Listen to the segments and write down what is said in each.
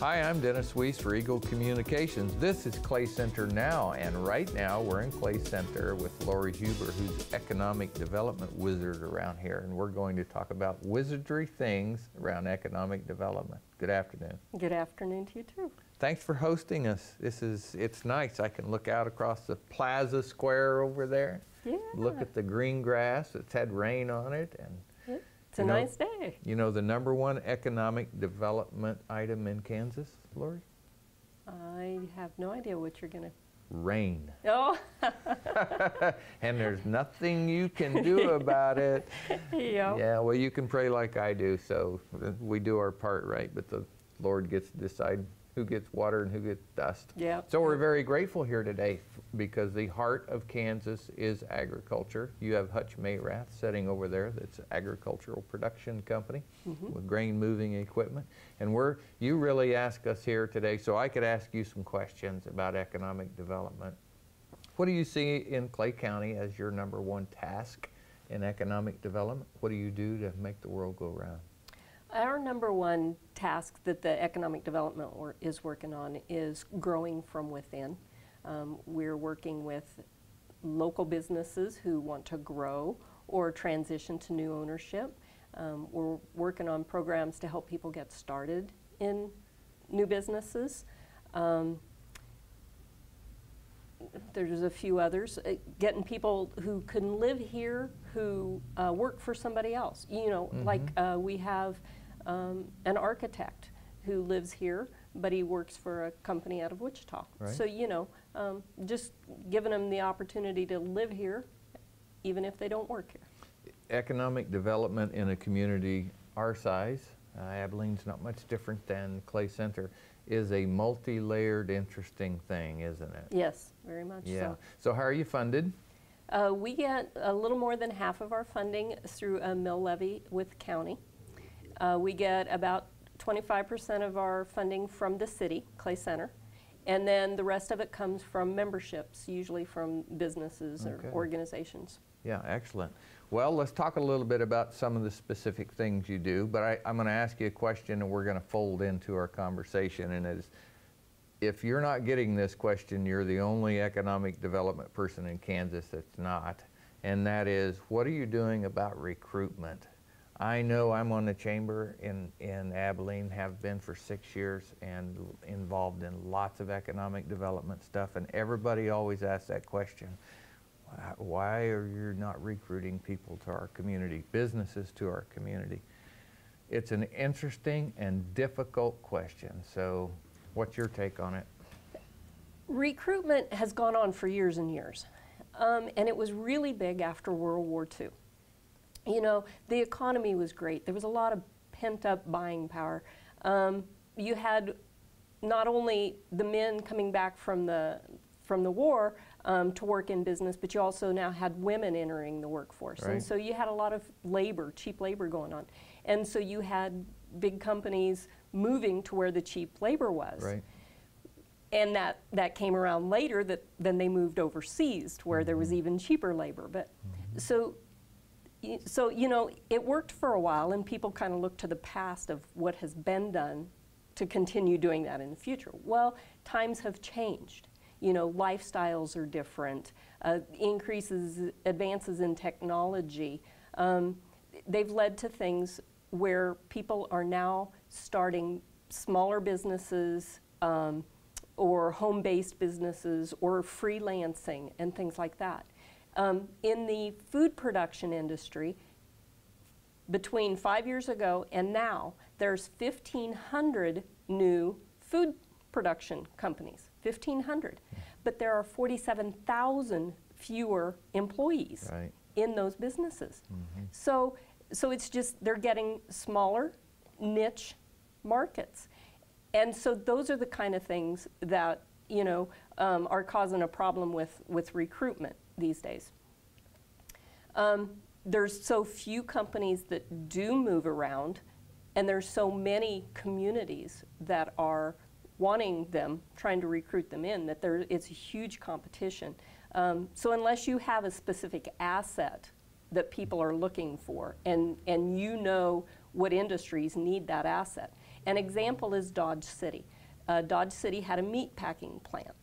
Hi, I'm Dennis Weiss for Eagle Communications. This is Clay Center Now, and right now we're in Clay Center with Lori Huber, who's economic development wizard around here, and we're going to talk about wizardry things around economic development. Good afternoon. Good afternoon to you too. Thanks for hosting us. It's nice. I can look out across the Plaza Square over there. Yeah. Look at the green grass. It's had rain on it, and it's a nice day. You know the #1 economic development item in Kansas, Lori? I have no idea what you're going to... Rain. Oh! And there's nothing you can do about it. Yeah. Yeah, well, you can pray like I do, so we do our part, right? But the Lord gets to decide who gets water and who gets dust. Yeah. So we're very grateful here today because the heart of Kansas is agriculture. You have Hutch Mayrath sitting over there. That's an agricultural production company with grain moving equipment. And you really ask us here today, so I could ask you some questions about economic development. What do you see in Clay County as your #1 task in economic development? What do you do to make the world go round? Our #1 task that the economic development is working on is growing from within. We're working with local businesses who want to grow or transition to new ownership. We're working on programs to help people get started in new businesses. There's a few others, getting people who can live here who work for somebody else. You know, like we have an architect who lives here, but he works for a company out of Wichita. Right. So, you know, just giving them the opportunity to live here, even if they don't work here. Economic development in a community our size, Abilene's not much different than Clay Center, is a multi-layered, interesting thing, isn't it? Yes, very much Yeah. so. So how are you funded? We get a little more than half of our funding through a mill levy with the county. We get about 25% of our funding from the city, Clay Center, and then the rest of it comes from memberships, usually from businesses or organizations. Yeah, excellent. Well, let's talk a little bit about some of the specific things you do, but I'm going to ask you a question and we're going to fold into our conversation, and it is, if you're not getting this question, you're the only economic development person in Kansas that's not, and that is, what are you doing about recruitment? I know I'm on the chamber in Abilene, have been for 6 years, and involved in lots of economic development stuff, and everybody always asks that question. Why are you not recruiting people to our community, businesses to our community? It's an interesting and difficult question, so what's your take on it? Recruitment has gone on for years and years, and it was really big after World War II. You know, the economy was great. There was a lot of pent-up buying power. You had not only the men coming back from the war to work in business, but you also now had women entering the workforce. Right. And so you had a lot of labor, cheap labor going on. And so you had big companies moving to where the cheap labor was. Right. And that came around later, then they moved overseas to where there was even cheaper labor. But so, you know, it worked for a while, and people kind of looked to the past of what has been done to continue doing that in the future. Well, times have changed. You know, lifestyles are different, advances in technology. They've led to things where people are now starting smaller businesses or home-based businesses or freelancing and things like that. In the food production industry, between 5 years ago and now, there's 1,500 new food production companies, 1,500. But there are 47,000 fewer employees in those businesses. So it's just, they're getting smaller niche markets. And so those are the kind of things that, you know, are causing a problem with recruitment these days. There's so few companies that do move around, and there's so many communities that are wanting them, trying to recruit them in, that it's a huge competition. So unless you have a specific asset that people are looking for, and you know what industries need that asset. An example is Dodge City. Dodge City had a meat packing plant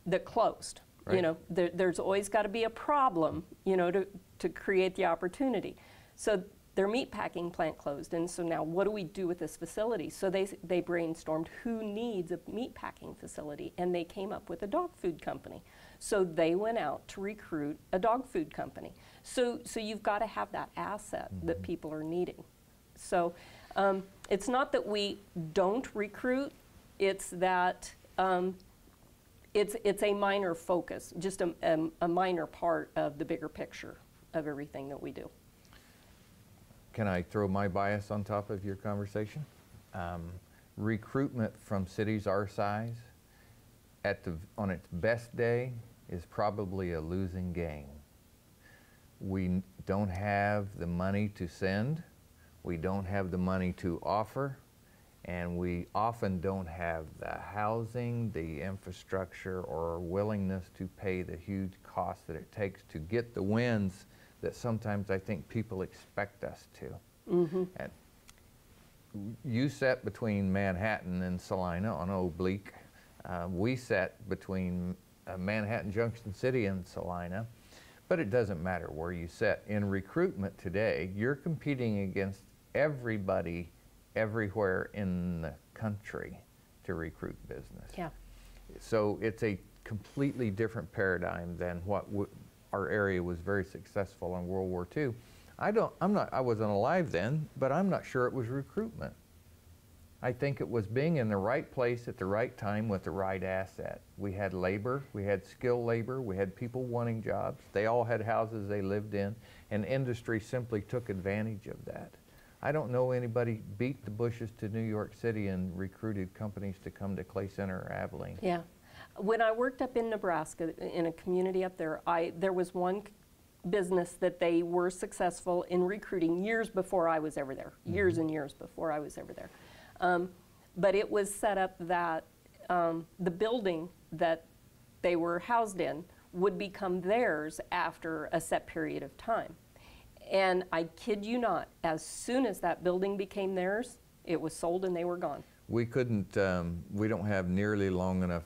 that closed. Right. You know, there's always got to be a problem, you know, to create the opportunity. So their meat packing plant closed, and so now what do we do with this facility? So they brainstormed who needs a meat packing facility, and they came up with a dog food company. So they went out to recruit a dog food company. So you've got to have that asset that people are needing. So it's not that we don't recruit, it's that it's a minor focus, just a minor part of the bigger picture of everything that we do. Can I throw my bias on top of your conversation? Recruitment from cities our size on its best day is probably a losing game. We don't have the money to send, we don't have the money to offer, and we often don't have the housing, the infrastructure, or willingness to pay the huge cost that it takes to get the wins that sometimes I think people expect us to. And you sat between Manhattan and Salina on Oblique. We sat between Manhattan, Junction City, and Salina. But it doesn't matter where you sit. In recruitment today, you're competing against everybody everywhere in the country to recruit business. Yeah. So it's a completely different paradigm than what our area was very successful in World War II. I wasn't alive then, but I'm not sure it was recruitment. I think it was being in the right place at the right time with the right asset. We had labor, we had skilled labor, we had people wanting jobs. They all had houses they lived in, and industry simply took advantage of that. I don't know anybody beat the bushes to New York City and recruited companies to come to Clay Center or Abilene. Yeah. When I worked up in Nebraska, in a community up there, there was one business that they were successful in recruiting years before I was ever there, years and years before I was ever there. But it was set up that the building that they were housed in would become theirs after a set period of time. And I kid you not, as soon as that building became theirs, it was sold and they were gone. We couldn't, we don't have nearly long enough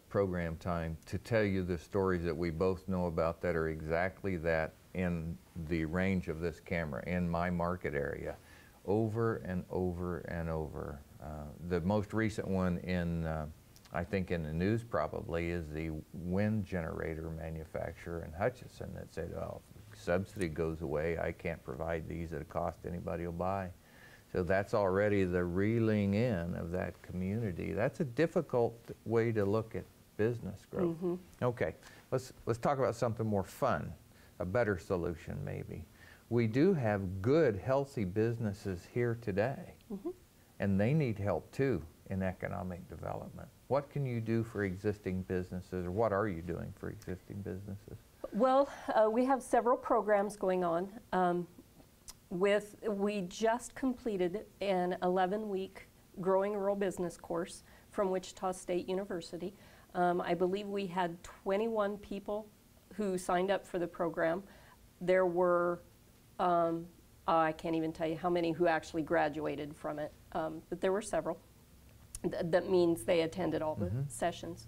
program time to tell you the stories that we both know about that are exactly that in the range of this camera, in my market area, over and over and over. The most recent one I think in the news probably, is the wind generator manufacturer in Hutchinson that said, oh, if subsidy goes away, I can't provide these at a cost anybody will buy. So that's already the reeling in of that community. That's a difficult way to look at business growth. Okay, let's talk about something more fun, a better solution maybe. We do have good, healthy businesses here today, and they need help too in economic development. What can you do for existing businesses, or what are you doing for existing businesses? Well, we have several programs going on. We just completed an 11-week Growing Rural Business course from Wichita State University. I believe we had 21 people who signed up for the program. There were, I can't even tell you how many who actually graduated from it, but there were several. That means they attended all the sessions.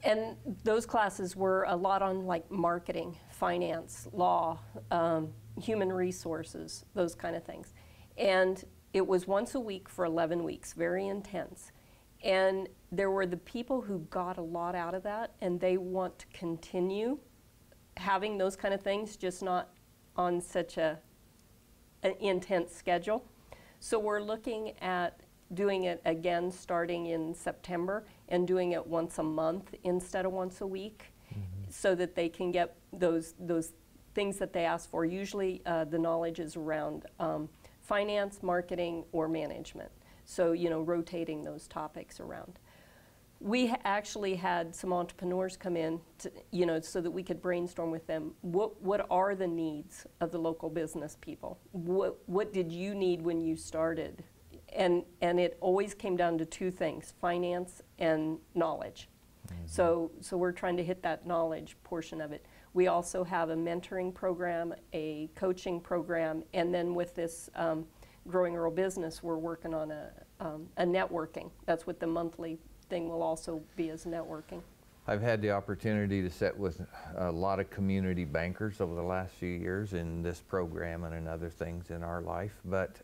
And those classes were a lot on like marketing, finance, law, human resources, those kind of things. And it was once a week for 11 weeks, very intense. And there were the people who got a lot out of that, and they want to continue having those kind of things, just not on such an intense schedule. So we're looking at doing it again starting in September and doing it once a month instead of once a week, so that they can get those things that they ask for. Usually the knowledge is around finance, marketing, or management. So, you know, rotating those topics around. We actually had some entrepreneurs come in to, you know, so that we could brainstorm with them. What are the needs of the local business people? What did you need when you started? And it always came down to two things: finance and knowledge. So we're trying to hit that knowledge portion of it. We also have a mentoring program, a coaching program, and then with this Growing Rural Business, we're working on a networking. That's what the monthly thing will also be, is networking. I've had the opportunity to sit with a lot of community bankers over the last few years in this program and in other things in our life. But,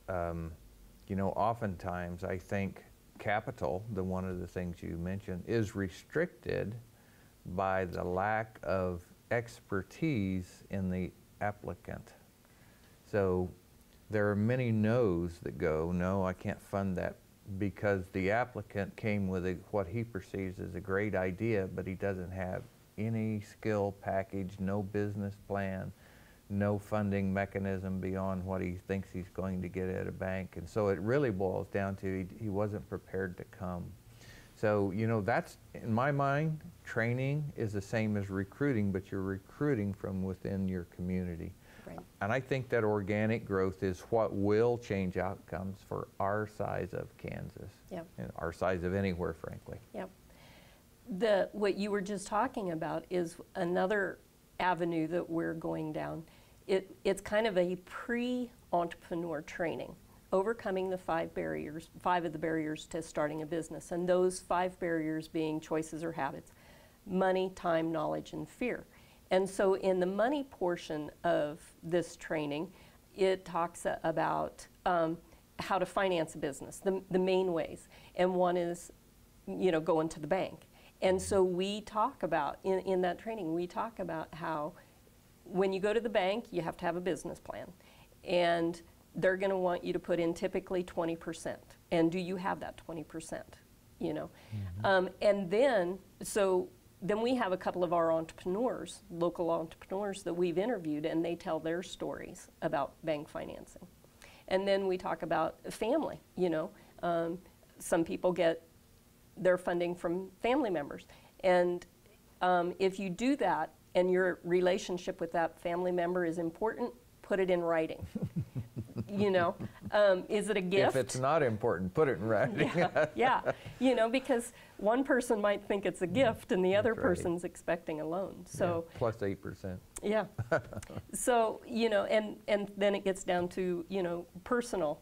you know, oftentimes I think capital, one of the things you mentioned, is restricted by the lack of expertise in the applicant. So there are many no's that go, no, I can't fund that, because the applicant came with what he perceives as a great idea, but he doesn't have any skill package, no business plan, no funding mechanism beyond what he thinks he's going to get at a bank. And so it really boils down to he wasn't prepared to come. So, you know, that's, in my mind, training is the same as recruiting, but you're recruiting from within your community. Right. And I think that organic growth is what will change outcomes for our size of Kansas. Yep. And our size of anywhere, frankly. Yep. What you were just talking about is another avenue that we're going down. It's kind of a pre-entrepreneur training, overcoming the 5 of the barriers to starting a business, and those 5 barriers being choices or habits: money, time, knowledge, and fear. And so in the money portion of this training, it talks about how to finance a business, the main ways. And one is, you know, going to the bank. And so we talk about, in that training, we talk about how when you go to the bank, you have to have a business plan. And they're going to want you to put in typically 20%. And do you have that 20%? You know? Mm-hmm. And then we have a couple of our entrepreneurs, local entrepreneurs that we've interviewed, and they tell their stories about bank financing. And then we talk about family, you know. Some people get their funding from family members. And if you do that and your relationship with that family member is important, put it in writing. You know, is it a gift? If it's not important, put it in writing. Yeah, you know, because one person might think it's a gift and the other right. person's expecting a loan. So yeah, plus 8%. Yeah. So, you know, and then it gets down to, you know, personal,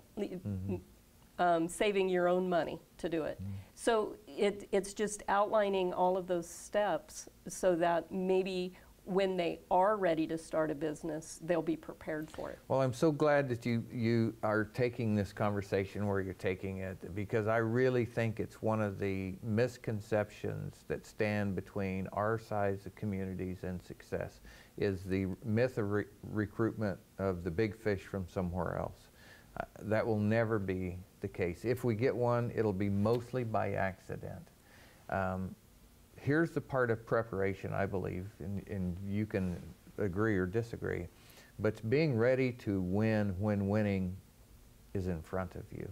saving your own money to do it. So it's just outlining all of those steps so that maybe when they are ready to start a business, they'll be prepared for it. Well, I'm so glad that you are taking this conversation where you're taking it, because I really think it's one of the misconceptions that stand between our size of communities and success, is the myth of recruitment of the big fish from somewhere else. That will never be the case. If we get one, it'll be mostly by accident. Here's the part of preparation, I believe, and you can agree or disagree, but being ready to win when winning is in front of you.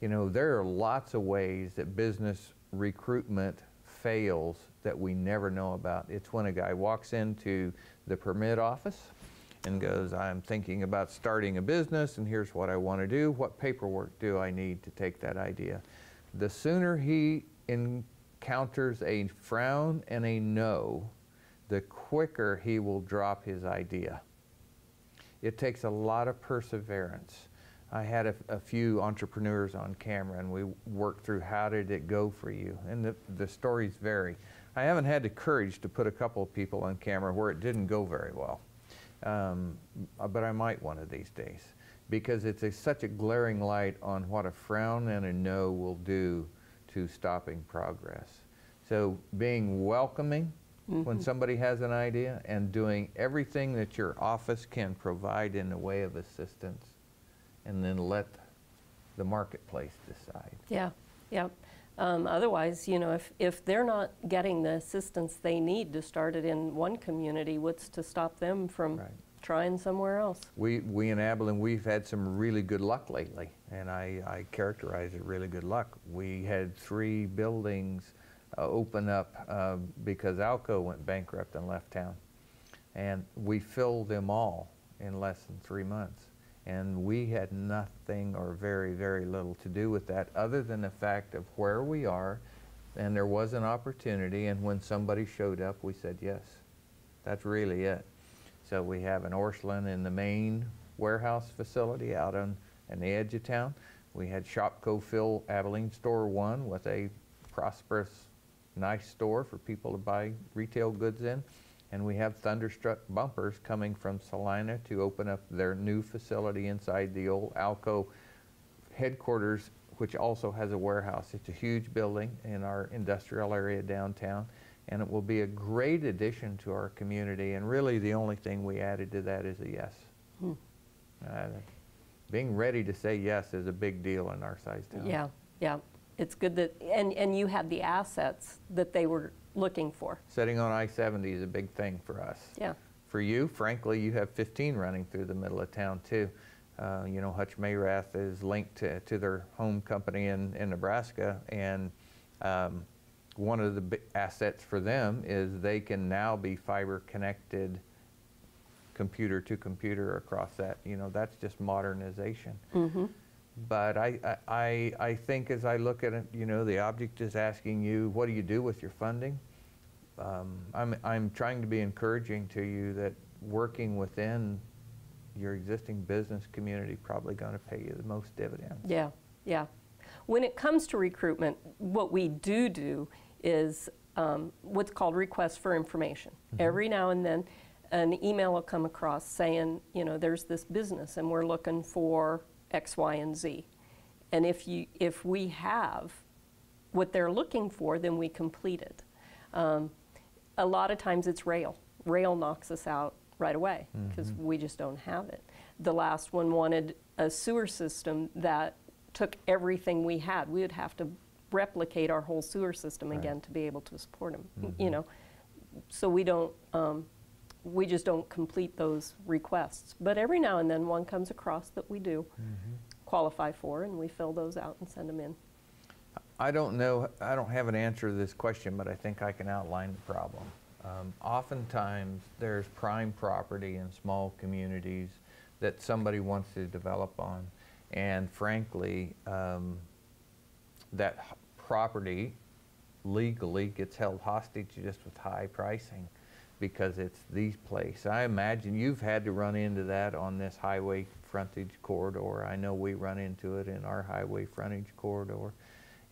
You know, there are lots of ways that business recruitment fails that we never know about. It's when a guy walks into the permit office and goes, I'm thinking about starting a business and here's what I want to do. What paperwork do I need to take that idea? The sooner he encounters a frown and a no, the quicker he will drop his idea. It takes a lot of perseverance. I had a few entrepreneurs on camera and we worked through how did it go for you, and the stories vary. I haven't had the courage to put a couple of people on camera where it didn't go very well, but I might one of these days, because it's such a glaring light on what a frown and a no will do to stopping progress. So being welcoming when somebody has an idea and doing everything that your office can provide in the way of assistance, and then let the marketplace decide. Yeah, yeah. Otherwise, you know, if they're not getting the assistance they need to start it in one community, what's to stop them from trying somewhere else? We in Abilene, we've had some really good luck lately, and I characterize it really good luck. We had 3 buildings open up because Alco went bankrupt and left town, and we filled them all in less than 3 months. And we had nothing or very, very little to do with that, other than the fact of where we are, and there was an opportunity, and when somebody showed up, we said yes. That's really it. So we have an Orscheln in the main warehouse facility out on and the edge of town. We had Shopco fill Abilene Store 1 with a prosperous, nice store for people to buy retail goods in. And we have Thunderstruck Bumpers coming from Salina to open up their new facility inside the old Alco headquarters, which also has a warehouse. It's a huge building in our industrial area downtown, and it will be a great addition to our community. And really the only thing we added to that is a yes. Being ready to say yes is a big deal in our size town. Yeah, yeah. It's good that, and you had the assets that they were looking for. Sitting on I-70 is a big thing for us. Yeah. For you, frankly, you have 15 running through the middle of town too. You know, Hutch Mayrath is linked to their home company in Nebraska, and one of the big assets for them is they can now be fiber connected computer to computer across that. You know, that's just modernization. But I think as I look at it, you know, the object is asking you, what do you do with your funding? I'm trying to be encouraging to you that working within your existing business community probably going to pay you the most dividends. Yeah, yeah. When it comes to recruitment, what we do is what's called requests for information. Every now and then an email will come across saying, you know, there's this business and we're looking for X, Y, and Z. And if we have what they're looking for, then we complete it. A lot of times it's rail. Rail knocks us out right away because we just don't have it. The last one wanted a sewer system that took everything we had. We would have to replicate our whole sewer system again to be able to support them. You know, so we just don't complete those requests. But every now and then one comes across that we do qualify for, and we fill those out and send them in. I don't know, I don't have an answer to this question, but I think I can outline the problem. Oftentimes there's prime property in small communities that somebody wants to develop on, and frankly that property legally gets held hostage just with high pricing because it's these places. I imagine you've had to run into that on this highway frontage corridor. I know we run into it in our highway frontage corridor.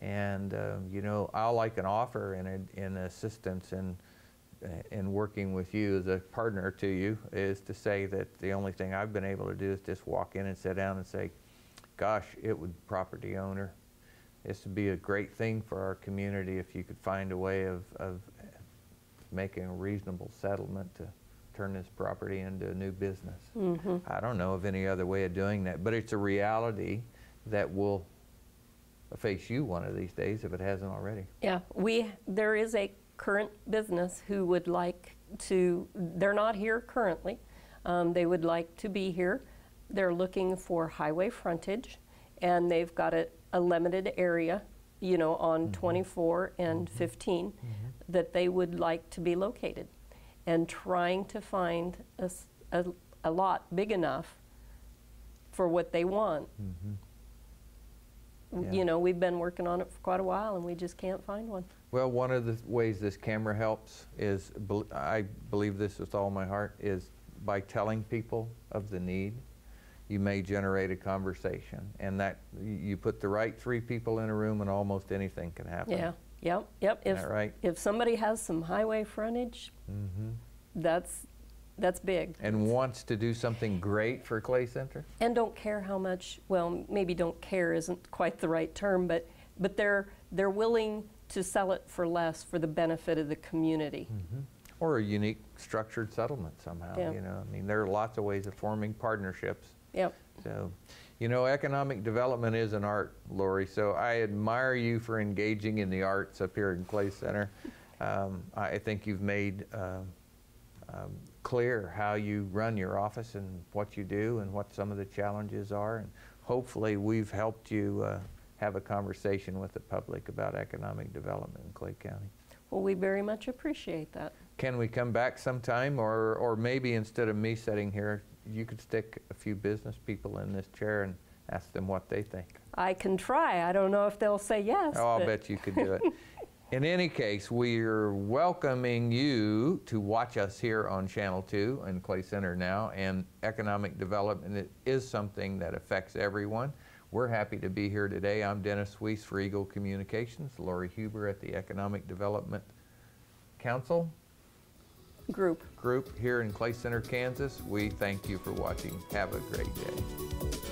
And you know, all I can offer in assistance in working with you as a partner to you is to say that the only thing I've been able to do is just walk in and sit down and say, gosh, it would, property owner, this would be a great thing for our community if you could find a way of making a reasonable settlement to turn this property into a new business. I don't know of any other way of doing that, but it's a reality that will face you one of these days if it hasn't already. Yeah, there is a current business who would like to, they're not here currently, they would like to be here. They're looking for highway frontage, and they've got a limited area, you know, on 24 and 15 that they would like to be located, and trying to find a lot big enough for what they want. You know, we've been working on it for quite a while and we just can't find one. Well, one of the ways this camera helps is, I believe this with all my heart, is by telling people of the need. You may generate a conversation, and that you put the right 3 people in a room and almost anything can happen. Yeah, yep. Is that right? If somebody has some highway frontage, that's big. And wants to do something great for Clay Center? And don't care how much, well, maybe don't care isn't quite the right term, but they're willing to sell it for less for the benefit of the community. Or a unique structured settlement somehow, you know. I mean, there are lots of ways of forming partnerships. Yep. So, you know, economic development is an art, Lori, so I admire you for engaging in the arts up here in Clay Center. I think you've made clear how you run your office and what you do and what some of the challenges are, and hopefully we've helped you have a conversation with the public about economic development in Clay County. Well, we very much appreciate that. Can we come back sometime, or maybe instead of me sitting here, you could stick a few business people in this chair and ask them what they think? I can try. I don't know if they'll say yes. Oh, I'll bet you could do it. In any case, we're welcoming you to watch us here on Channel 2 and Clay Center Now, and economic development is something that affects everyone. We're happy to be here today. I'm Dennis Weiss for Eagle Communications, Lori Huber at the Economic Development Council Group. Group here in Clay Center, Kansas. We thank you for watching. Have a great day.